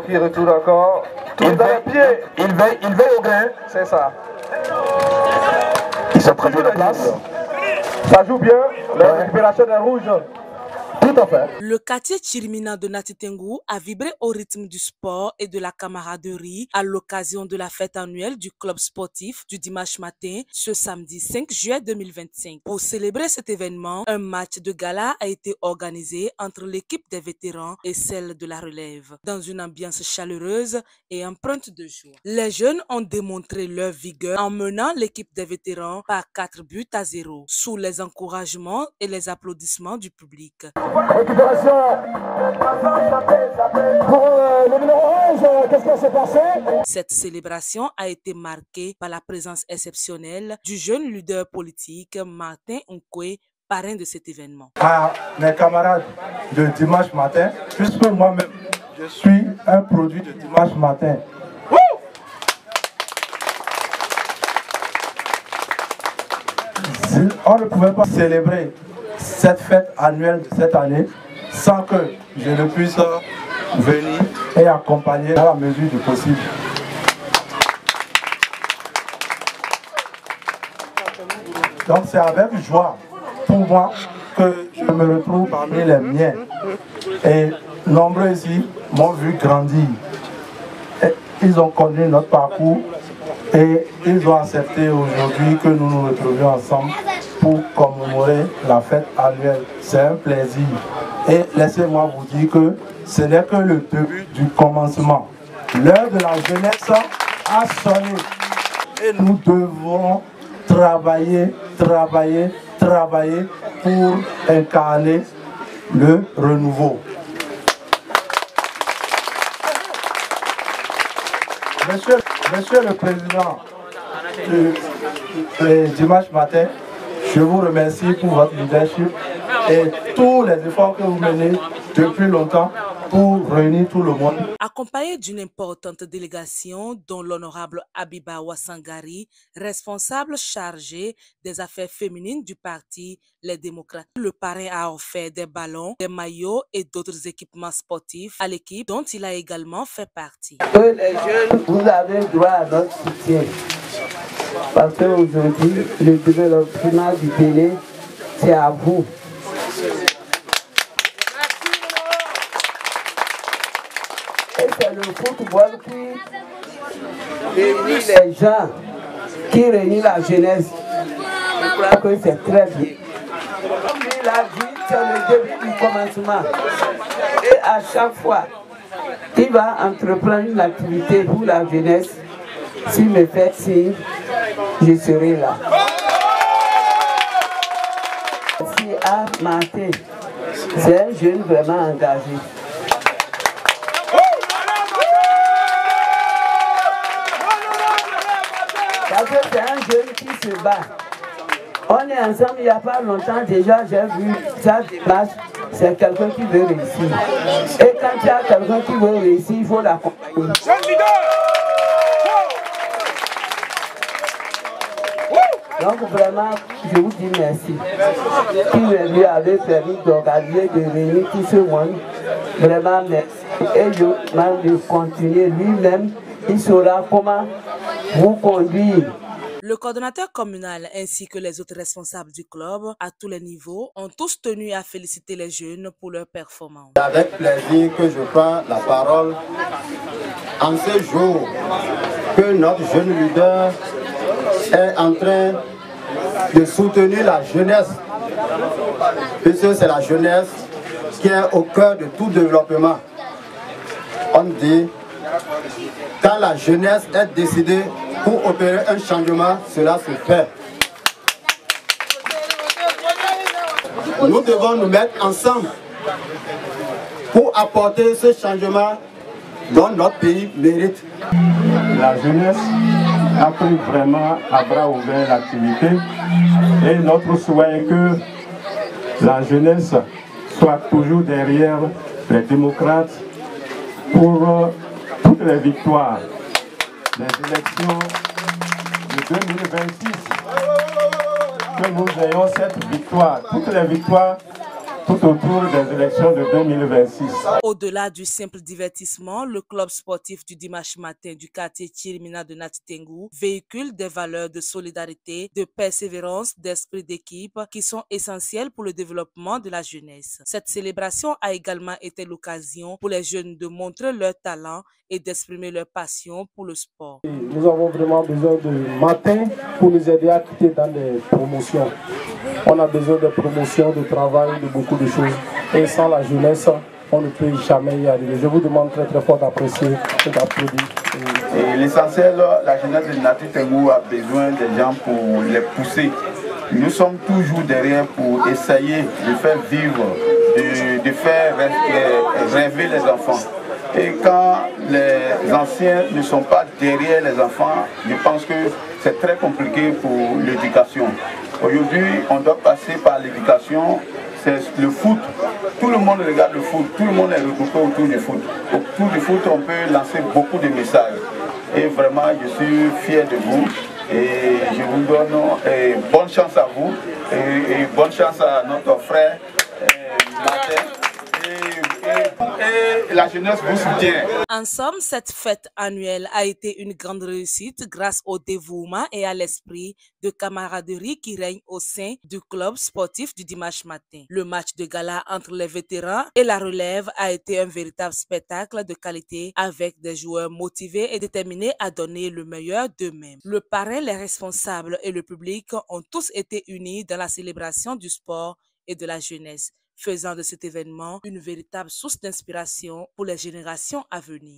qui retourne encore. Tout dans les pieds. Il veille au grain. C'est ça. Ils sont très bien en place. Ça joue bien. La récupération des rouges. Tout à fait. Le quartier Chirimina de Natitengu a vibré au rythme du sport et de la camaraderie à l'occasion de la fête annuelle du club sportif du dimanche matin, ce samedi 5 juillet 2025. Pour célébrer cet événement, un match de gala a été organisé entre l'équipe des vétérans et celle de la relève, dans une ambiance chaleureuse et empreinte de joie. Les jeunes ont démontré leur vigueur en menant l'équipe des vétérans par 4-0, sous les encouragements et les applaudissements du public. Récupération pour le numéro 11, qu'est-ce qui s'est passé? Cette célébration a été marquée par la présence exceptionnelle du jeune leader politique Martin Nkwe, parrain de cet événement. À mes camarades de dimanche matin, puisque moi-même, je suis un produit de dimanche matin. On ne pouvait pas célébrer cette fête annuelle de cette année sans que je ne puisse venir et accompagner dans la mesure du possible. Donc c'est avec joie pour moi que je me retrouve parmi les miens. Et nombreux ici m'ont vu grandir. Et ils ont connu notre parcours et ils ont accepté aujourd'hui que nous nous retrouvions ensemble pour commémorer la fête annuelle. C'est un plaisir. Et laissez-moi vous dire que ce n'est que le début du commencement. L'heure de la jeunesse a sonné. Et nous devons travailler pour incarner le renouveau. Monsieur le Président, dimanche matin, je vous remercie pour votre leadership et tous les efforts que vous menez depuis longtemps pour réunir tout le monde. Accompagné d'une importante délégation dont l'honorable Abiba Wassangari, responsable chargé des affaires féminines du parti Les Démocrates. Le parrain a offert des ballons, des maillots et d'autres équipements sportifs à l'équipe dont il a également fait partie. Les jeunes, vous avez droit à notre soutien. Parce qu'aujourd'hui, le développement du Bénin, c'est à vous. Et c'est le football qui réunit les gens, qui réunit la jeunesse. Je crois que c'est très bien. Comme il a dit, c'est le début du commencement. Et à chaque fois qu'il va entreprendre une activité pour la jeunesse, s'il me fait signe, je serai là. Si à Martin, c'est un jeune vraiment engagé. Parce que c'est un jeune qui se bat. On est ensemble il n'y a pas longtemps déjà, j'ai vu sa démarche, c'est quelqu'un qui veut réussir. Et quand il y a quelqu'un qui veut réussir, il faut l'accompagner. Donc vraiment, je vous dis merci. Qui lui avait permis d'organiser, de réunir tout ce monde. Vraiment merci. Et je demande de continuer lui-même. Il saura comment vous conduire. Le coordonnateur communal ainsi que les autres responsables du club à tous les niveaux ont tous tenu à féliciter les jeunes pour leur performance. C'est avec plaisir que je prends la parole en ce jour que notre jeune leader est en train de soutenir la jeunesse, puisque c'est la jeunesse qui est au cœur de tout développement. On dit, quand la jeunesse est décidée pour opérer un changement, cela se fait. Nous devons nous mettre ensemble pour apporter ce changement dont notre pays mérite. La jeunesse a pris vraiment à bras ouverts l'activité et notre souhait est que la jeunesse soit toujours derrière les démocrates pour toutes les victoires des élections de 2026. Que nous ayons cette victoire, toutes les victoires tout autour des élections de 2026. Au-delà du simple divertissement, le club sportif du dimanche matin du quartier Chirimina de Nati Tengou véhicule des valeurs de solidarité, de persévérance, d'esprit d'équipe qui sont essentielles pour le développement de la jeunesse. Cette célébration a également été l'occasion pour les jeunes de montrer leur talent et d'exprimer leur passion pour le sport. Nous avons vraiment besoin de matin pour nous aider à quitter dans des promotions. On a besoin de promotions, de travail, de beaucoup de choses. Et sans la jeunesse, on ne peut jamais y arriver. Je vous demande très très fort d'apprécier et d'applaudir. Et l'essentiel, la jeunesse de Nati Tengou a besoin des gens pour les pousser. Nous sommes toujours derrière pour essayer de faire vivre, de faire rêver les enfants. Et quand les anciens ne sont pas derrière les enfants, je pense que c'est très compliqué pour l'éducation. Aujourd'hui, on doit passer par l'éducation, c'est le foot. Tout le monde regarde le foot, tout le monde est regroupé autour du foot. Autour du foot, on peut lancer beaucoup de messages. Et vraiment, je suis fier de vous. Et je vous donne bonne chance à vous et bonne chance à notre frère Martin. Et la jeunesse vous soutient. En somme, cette fête annuelle a été une grande réussite grâce au dévouement et à l'esprit de camaraderie qui règne au sein du club sportif du dimanche matin. Le match de gala entre les vétérans et la relève a été un véritable spectacle de qualité avec des joueurs motivés et déterminés à donner le meilleur d'eux-mêmes. Le parrain, les responsables et le public ont tous été unis dans la célébration du sport et de la jeunesse, faisant de cet événement une véritable source d'inspiration pour les générations à venir.